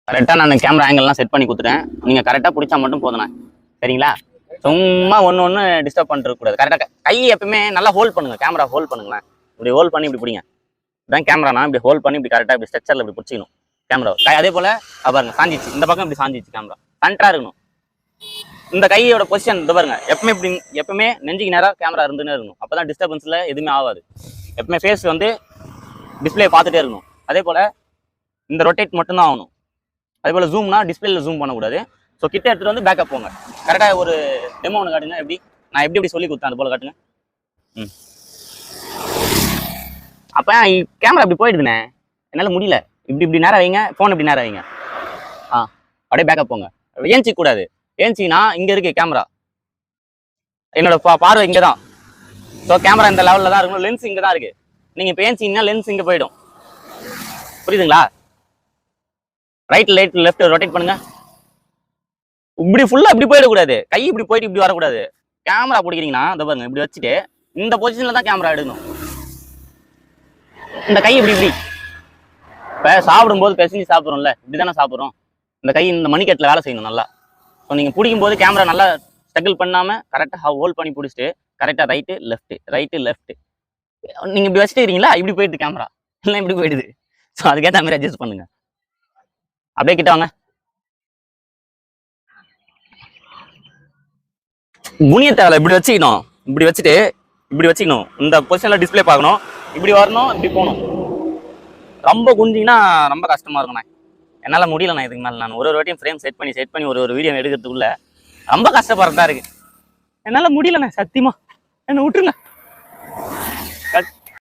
கரெக்டாக நான் camera ஆங்கிள்லாம் set பண்ணி கொடுத்துட்டேன். நீங்கள் கரெக்டாக பிடிச்சா மட்டும் போதுண்ணே, சரிங்களா? சும்மா ஒன்று டிஸ்டர்ப் பண்ணிட்டு கூடாது. கரெக்டாக கை எப்பவுமே நல்லா ஹோல்ட் பண்ணுங்க. கேமரா ஹோல்ட் பண்ணுங்களேன். இப்படி ஹோல்ட் பண்ணி இப்படி பிடிங்க. இதான் கேமரானா இப்படி ஹோல்ட் பண்ணி இப்படி கரெக்டாக இப்படி ஸ்ட்ரக்சரில் இப்படி பிடிச்சிக்கணும் கேமரா. அதே போல் பாருங்க சாஞ்சிச்சு, இந்த பக்கம் இப்படி சாஞ்சிச்சு. கேமரா சென்டராக இருக்கணும். இந்த கையோட பொசிஷன் இந்த பாருங்க, எப்பவுமே நெஞ்சுக்கு நேராக கேமரா இருந்துன்னே இருக்கணும். அப்போ தான் டிஸ்டர்பன்ஸில் எதுவுமே ஆகாது. எப்பவுமே ஃபேஸ் வந்து டிஸ்பிளே பார்த்துட்டே இருக்கணும். அதே போல் இந்த ரொட்டேட் மட்டும்தான் ஆகணும். அதே போல் ஜூம்னா டிஸ்பிளேல ஜூம் பண்ணக்கூடாது. ஸோ கிட்ட எடுத்துகிட்டு வந்து பேக்கப் போங்க. கரெக்டாக ஒரு டெமோ ஒன்று காட்டுங்க. நான் எப்படி சொல்லி கொடுத்தேன் அது போல் காட்டுங்க. அப்போ கேமரா இப்படி போயிடுதுண்ணே, என்னால் முடியல. இப்படி நேரம் வைங்க, ஃபோன் இப்படி நேரம் வைங்க. அப்படியே பேக்கப் போங்க. ஏஞ்சி கூடாது. ஏஞ்சின்னா இங்கே இருக்கு கேமரா, என்னோட பார்வை இங்கே தான். ஸோ கேமரா இந்த லெவலில் தான் இருக்கணும். லென்ஸ் இங்கே தான் இருக்கு. நீங்கள் இப்போ ஏஞ்சிங்கன்னா லென்ஸ் இங்கே போயிடும். புரியுதுங்களா? ரைட் லெஃப்ட் ரொட்டேட் பண்ணுங்க. இப்படி ஃபுல்லா இப்படி போயிடக்கூடாது. கை இப்படி போயிட்டு இப்படி வரக்கூடாது. கேமரா பிடிக்கிறீங்கன்னா இந்த பாருங்க, இப்படி வச்சுட்டு இந்த பொசிஷன்ல தான் கேமரா எடுக்கணும். இந்த கை இப்படி இப்போ சாப்பிடும்போது பெசஞ்சு சாப்பிட்றோம்ல, இப்படி தானே சாப்பிட்றோம். இந்த கை இந்த மணிக்கட்டில் வேலை செய்யணும் நல்லா. ஸோ நீங்கள் பிடிக்கும் போது கேமரா நல்லா ஸ்ட்ரகிள் பண்ணாமல் கரெக்டாக ஹோல்ட் பண்ணி பிடிச்சிட்டு கரெக்டாக ரைட்டு லெஃப்ட் நீங்கள் இப்படி வச்சுட்டு இருக்கீங்களா, இப்படி போயிடுது கேமரா, இல்லை இப்படி போயிடுது. ஸோ அதுக்கேற்ற மாதிரி அட்ஜஸ்ட் பண்ணுங்க. அப்படியே கிட்ட வாங்க. குனிய தேவை. இப்படி வச்சுக்கணும். இப்படி வச்சுக்கணும். இந்த பொசிஷன்ல டிஸ்பிளே பார்க்கணும். இப்படி வரணும், இப்படி போகணும். ரொம்ப குஞ்சிங்கன்னா ரொம்ப கஷ்டமா இருக்குண்ணே. என்னால் முடியலண்ணா. இதுக்கு மேலே நான் ஒரு வாட்டியும் ஃப்ரேம் செட் பண்ணி ஒரு வீடியோ எடுக்கிறதுக்குள்ள ரொம்ப கஷ்டப்படுறதா இருக்கு. என்னால் முடியலண்ணே, சத்தியமா என்ன விட்டுருங்க.